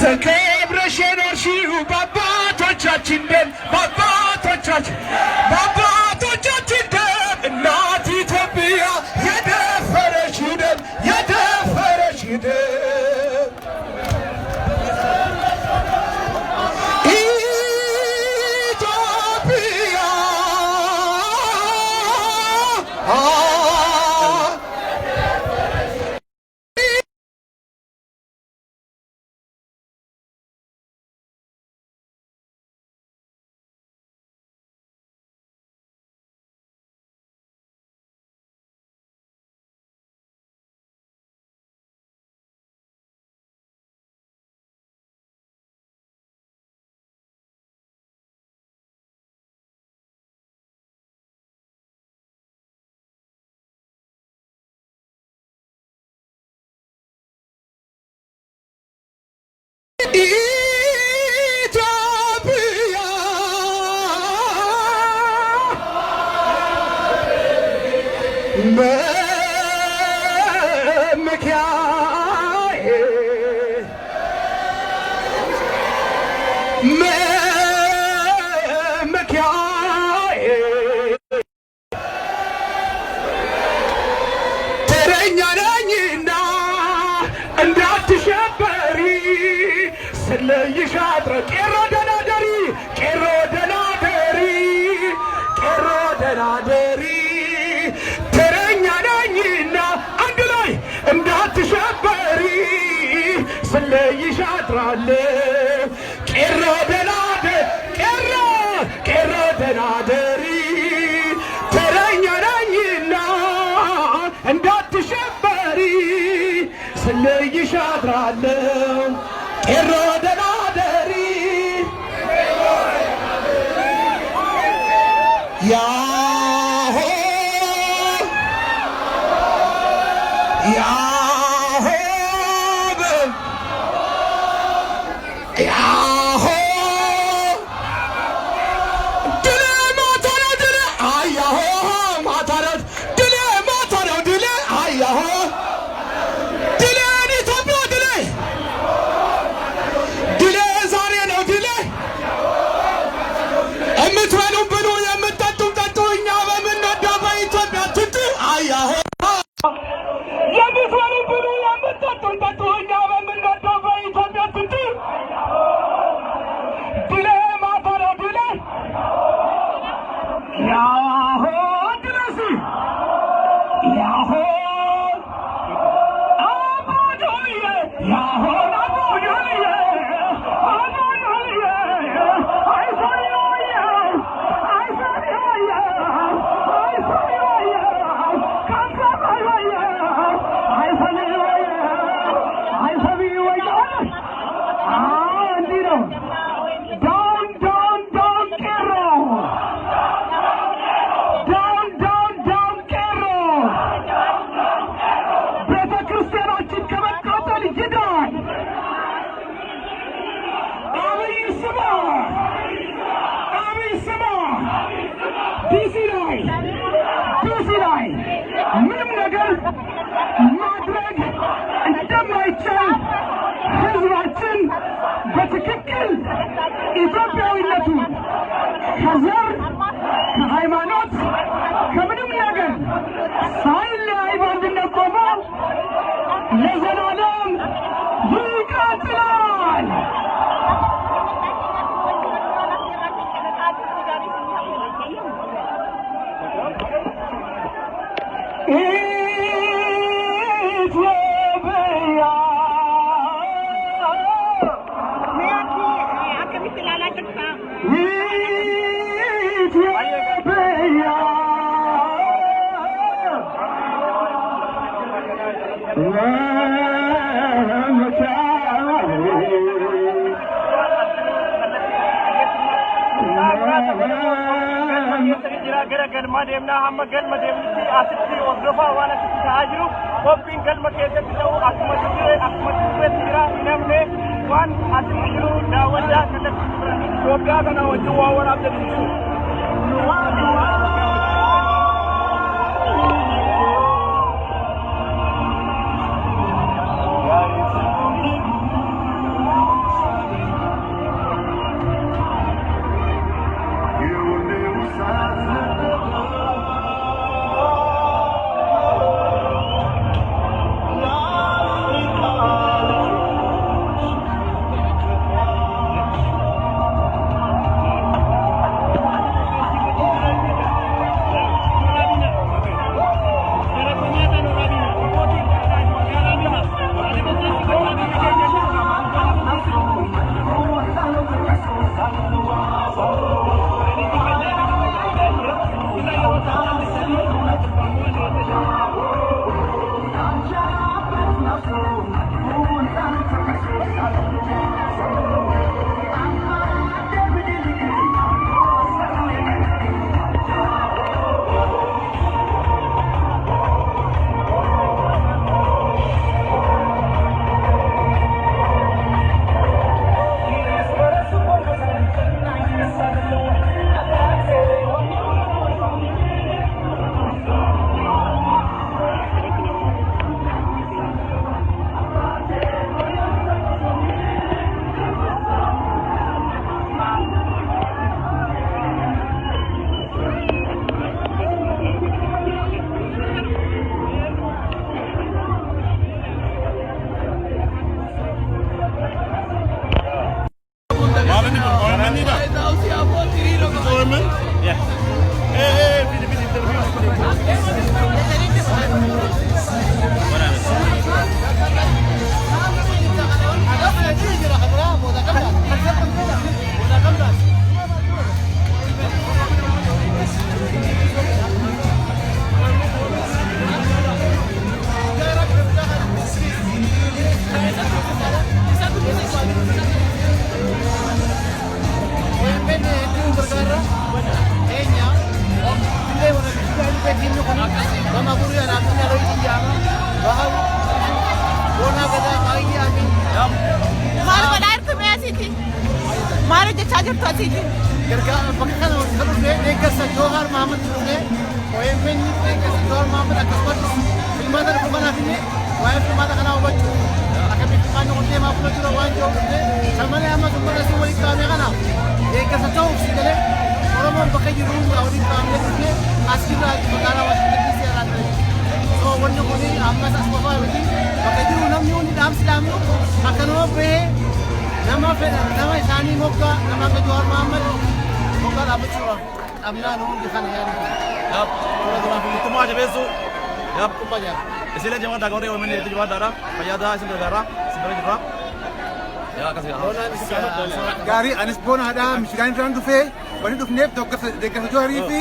ተከብረሽ የኖርሽው በአባቶቻችን ደም በአባቶቻችን ደም እናት ኢትዮጵያ የደፈረሽ ደም ተረኛ ነኝና እንዳትሸበሪ ስለይሽ አድረ ቄሮ ደናደሪ ተረኛ ነኝና አንድ ላይ እንዳትሸበሪ ስለይሽ አድራለሁ ቄሮ ደናደሪ ተረኛ ነኝና እንዳትሸበሪ ስለይሽ አድራለሁ ቄሮ ደናደሪ ያሆ ዲሲ ላይ ምንም ነገር ማድረግ እንደማይቻል ህዝባችን በትክክል ኢትዮጵያዊነቱን ከዘር ከሃይማኖት ከምንም ነገር ሳይለያይ በአንድነት ቆሞ ለዘላለም ይቀጥላል። galma deemna hamma galma deemnitti asitti hordofaa waan asitti ta'aa jiru qophiin galma keessatti ta'u akkuma tureetti jira namne waan asitti jiru daawwaddaa kallattii Itoophiyaa kana wajjin waa waraab jedhu Isilah jangan dah korang orang itu juga darah, payah isim darah, sebenarnya darah. Ya kasih. Gari anis bona ada Michigan Grand Dufe, bani dufnep dekat Johari fi,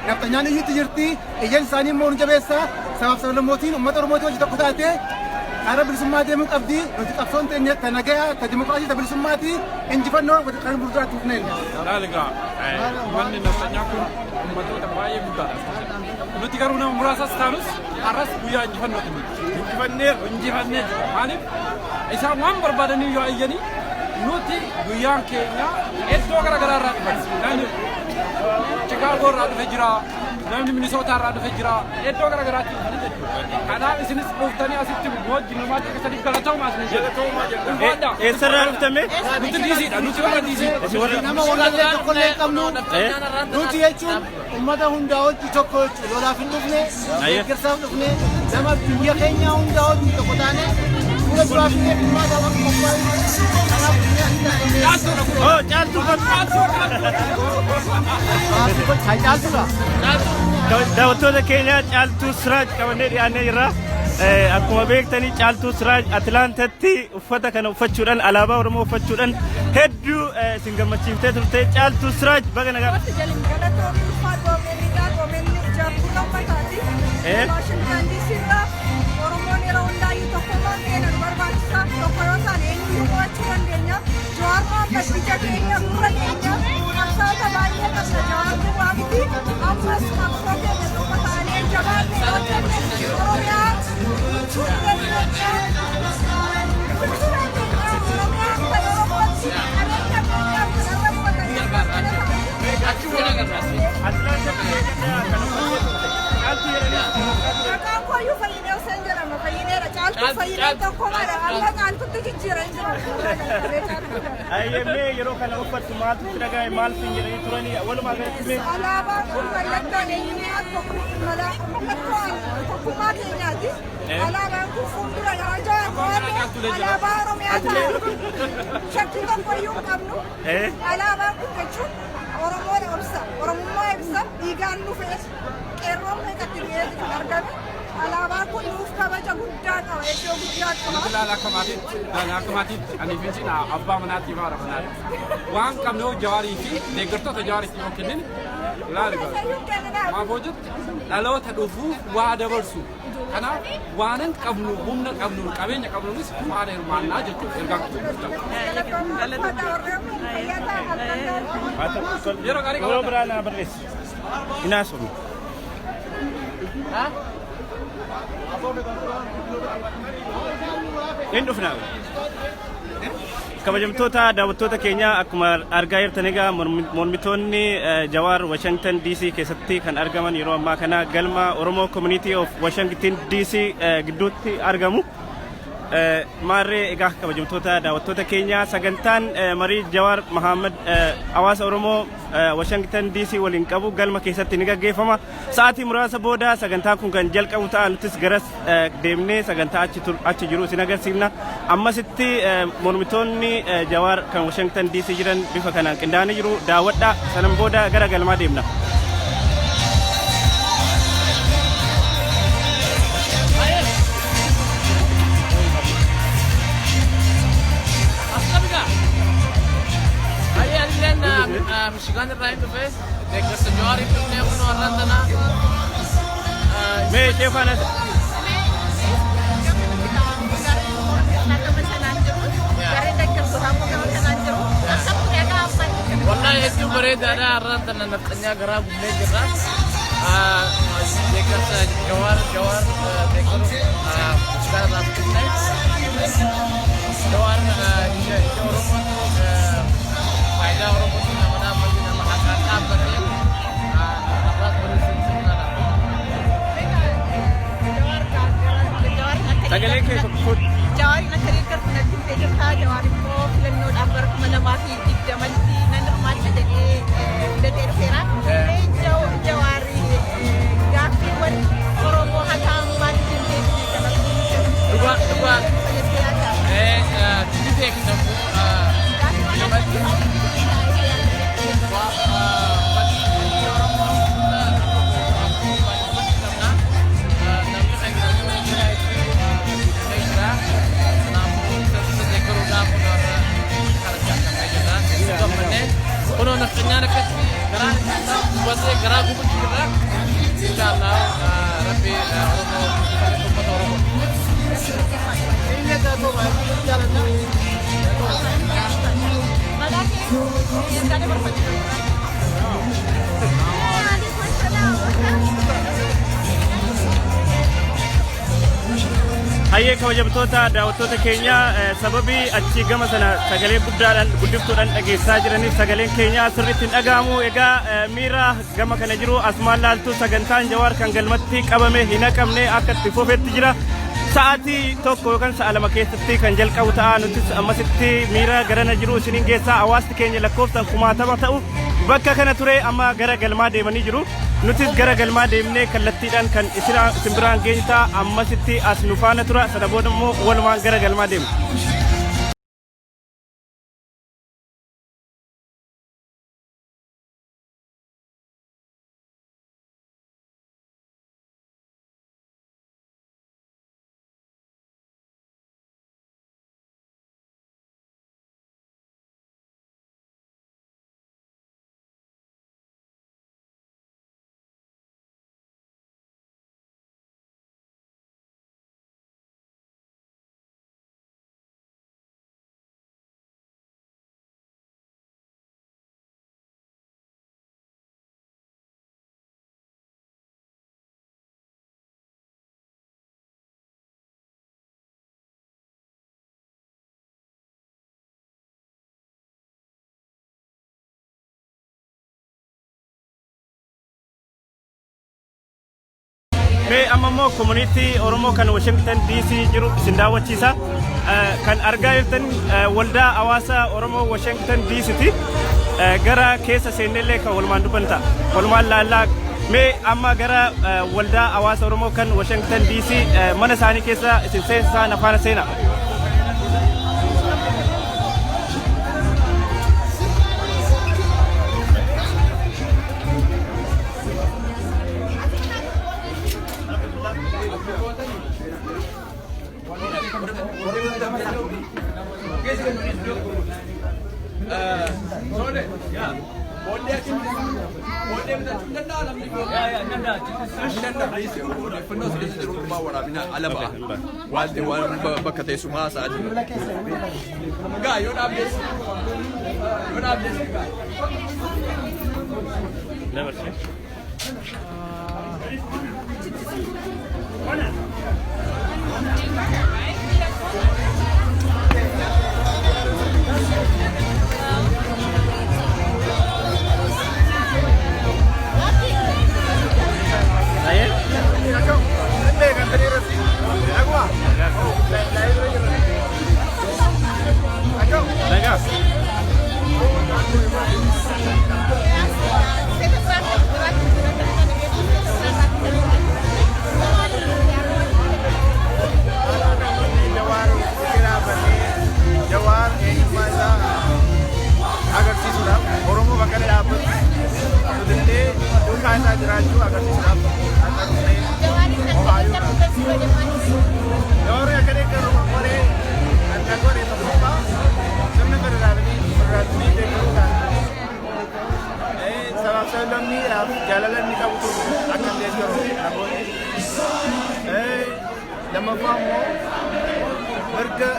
naftanya ni itu jerti, ejen sani mau njabesa, sabab motin, umat orang motin kita kutate. Arab bersumati muk abdi, nanti kapson tenyet tenaga, demokrasi tak bersumati, injifanno berkan berjuang tufnel. Dalega, mana naftanya pun umat itu terbayar muda. Nuti karuna merasa status, aras buya injifanno tu. Injifanne, Hanif. Isa mam berbadani yo ayani, nuti buya Kenya, itu gara-gara rakyat. Nanti Chicago rakyat hijrah, nanti Minnesota rakyat hijrah, itu gara-gara itu. Karena di sini sebutnya asik tu buat jenis macam kesana kalau tahu mas ni. Esra utame? Nuti DC, nuti orang DC. Nama orang itu kolej kamu, nuti itu umat Hundao itu kau lola filmnya, kerja filmnya, nama dunia Kenya Hundao itu kota ni, pura pura filmnya umat orang mobile, Oh, jatuh kan? Jatuh lah. Daawwattoota keenya Caaltuu Siraaj qabannee dhiyaannee jirra. Akkuma beektanii Caaltuu Siraaj Atilaantatti uffata kana uffachuudhaan alaabaa Oromoo uffachuudhaan hedduu isin gammachiiftee turte. Caaltuu Siraaj baga nagaa. Ayyamee yeroo kana uffatu maaltu dhagaa maal finjiranii turanii walumaa galatti alaabaa kun mallattoo eenyummaa tokkummaa keenyaati. Alaabaan kun fuuldura garaagaa qoodee alaabaa Oromiyaa ta'a. Shakkii tokkoyyuu hin qabnu. Alaabaan kun jechuun Oromoon ibsa, Oromummaa ibsa, dhiigaan dhufee qeerroon meeqatti dhiyeetti argame. Alaabaan kun nuuf kabaja guddaa qaba, iddoo guddaa qaba. Laakamaatiif ani fi abbaa manaatti himaa rafanaadha. Waan qabnu Jawaarii fi deeggartoota Jawaariitti yoo kennin ilaali maaf hojjetu dhaloota dhufuuf waa dabarsu. Kanaaf waanan qabnu humna qabnu qabeenya qabnuunis faana hirmaannaa jechuudha ergaa guddaa. Yeroo biraa naa barreessi. Hinaasofne. Inni dhufnaa. Kabajamtoota daawwattoota keenya akkuma argaa jirtan egaa mormitoonni Jawaar Washington DC keessatti kan argaman yeroo ammaa kana galma Oromoo Community of Washington DC gidduutti argamu. Maarree egaa kabajamtoota daawwattoota keenya sagantaan marii Jawaar Mohaammed hawaasa Oromoo Washington DC waliin qabu galma keessatti ni gaggeeffama. Sa'aatii muraasa booda sagantaan kun kan jalqabu ta'a nutis garas deemnee sagantaa achi jiru isin agarsiifna. Ammasitti mormitoonni Jawaar kan Washington DC jiran bifa kanaan qindaa'anii jiru. Daawwadhaa sanan booda gara galmaa deemna. Michigan irraa hin dhufe deeggarsa Jawaariif dhufnee kunoo har'aan tana. Mee ishee faana wallahi hedduu bareedaadha har'aan tana nafxanyaa garaa gubnee jirra. Deeggarsa Jawaar deeggaruuf Michigan irraa dhufnee Jawaar ishee Oromoon faayidaa Oromootiin nama dhaabbatee nama haqaan dhaabbatee har'aas waliin sirnaadha. sagalee keessa Jawaariin akka deeggarsa natti himtee jirta. Jawaar immoo filannoodhaaf bara 2020tti nan hirmaadha jedhee filatee dhufeera. Jawaarii gaaffiiwwan Oromoo hataan maaliif hin deebisne Dhugaa ni beeknamu kuno nafanya nakat gara gubuk kita insyaallah Rabbi Oromo ini tahu jalannya hayyee kabajamtoota daawwattoota keenya sababii achi gama sana sagalee guddaadhaan guddiftuudhaan dhageessaa jiraniif sagaleen keenya sirriitti hin dhaga'amu. Egaa miira gama kana jiru asumaan laaltu sagantaan Jawaar kan galmatti qabame hin haqamne akka itti fufetti jira. Sa'aatii tokko yookaan sa'a lama keessatti kan jalqabu ta'a. Nutis ammasitti miira garana jiru isiniin geessaa. Hawaasti keenya lakkoofsaan 1000 ta'u bakka kana ture amma gara galmaa deemanii jiru. Nutis gara galmaa deemnee kallattiidhaan kan isin biraan geenyu ammasitti as nu faana tura. Sana booda immoo walumaan gara galmaa deemna. Mee amma immoo community Oromoo kan Washington DC jiru isin daawwachiisa. Kan argaa jirtan waldaa hawaasa Oromoo Washington DC ti. Gara keessa seenneellee kan walumaan dubbanna. Walumaan laallaa. Mee amma gara waldaa hawaasa Oromoo kan Washington DC mana isaanii keessa isin seensaa nafaana seena. sabab sablammiidhaaf jaalala inni qabutu akka illee jiru namoonni. Lammaffaa immoo mirga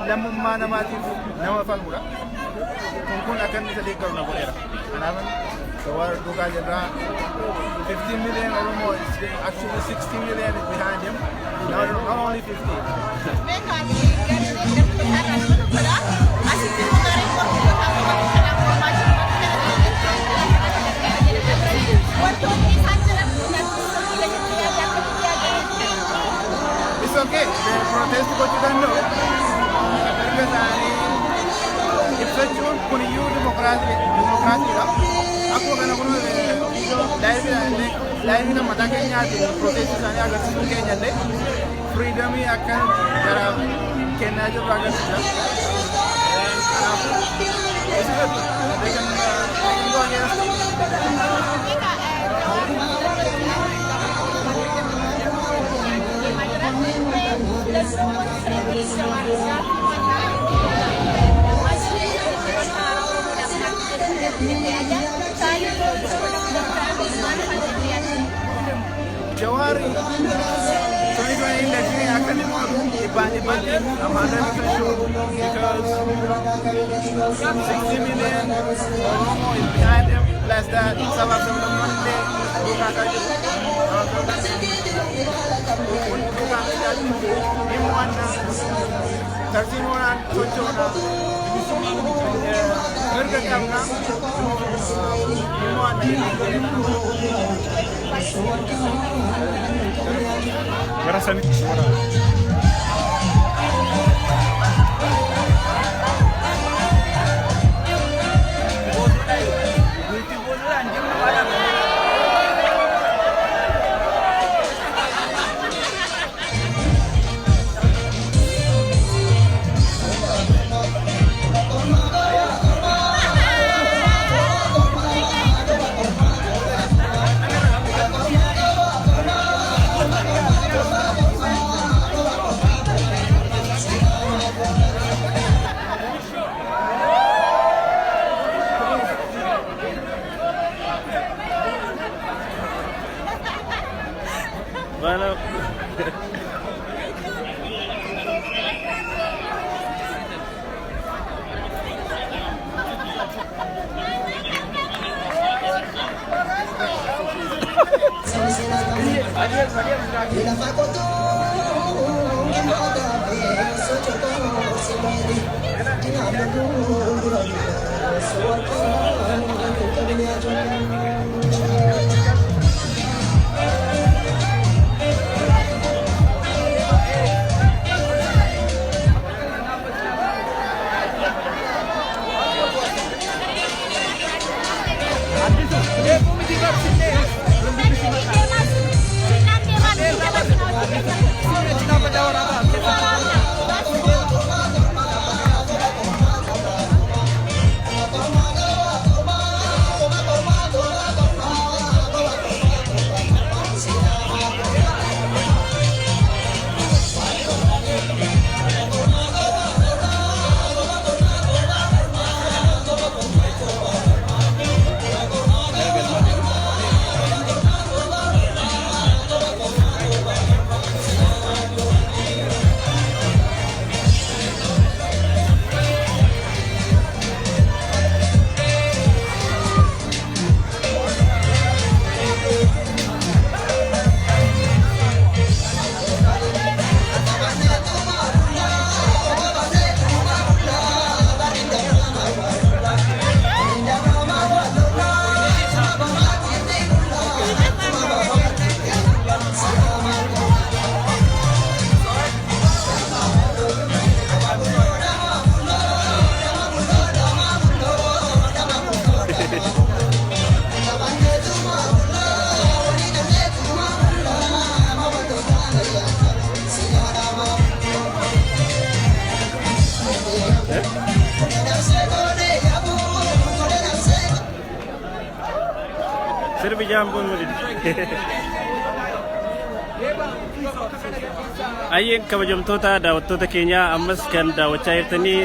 lammummaa namaatiif nama falmudha. Kun akka inni isa deeggaru na godheera. Kanaaf Jawar duukaa jirraa 15 million Oromo is actually 16 million is behind him. Not only 15. It's okay. The protest go to the no. It's a June Kuniyu democracy. Aku akan aku lain nama mata Kenya di protest sana agar semua Kenya deh freedom ini akan cara Kenya juga akan sudah. Itu kan dengan hanya Jawar 2020 election akan dibanting I'm 100% sure because 60 million Oromo is behind him plus that sabab money bukan saja bukan saja imuanna tersimuran cocona harga kamna imuanna Gracias. Sirbi jambon murid. Ayeen kabajamtoota daawwattoota keenya ammas kan daawwachaa jirtanii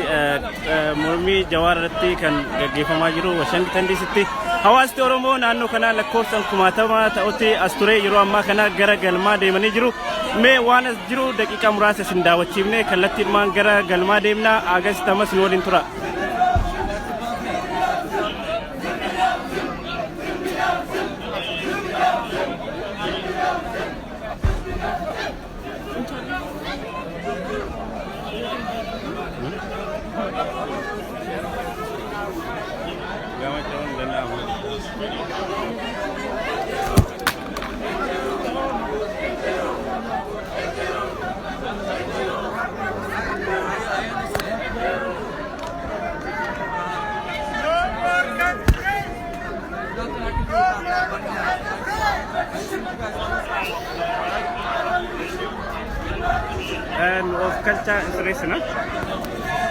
mormii Jawaar irratti kan gaggeeffamaa jiru Washington DC'tti hawaasti Oromoo naannoo kana lakkoofsan kumaatama ta'utti as ture yeroo ammaa kana gara galmaa deemanii jiru. Mee waan as jiru daqiiqaa muraasa isin daawwachiifne kallattiidhumaan gara galmaa deemna agasittamas nu waliin tura. And of culture is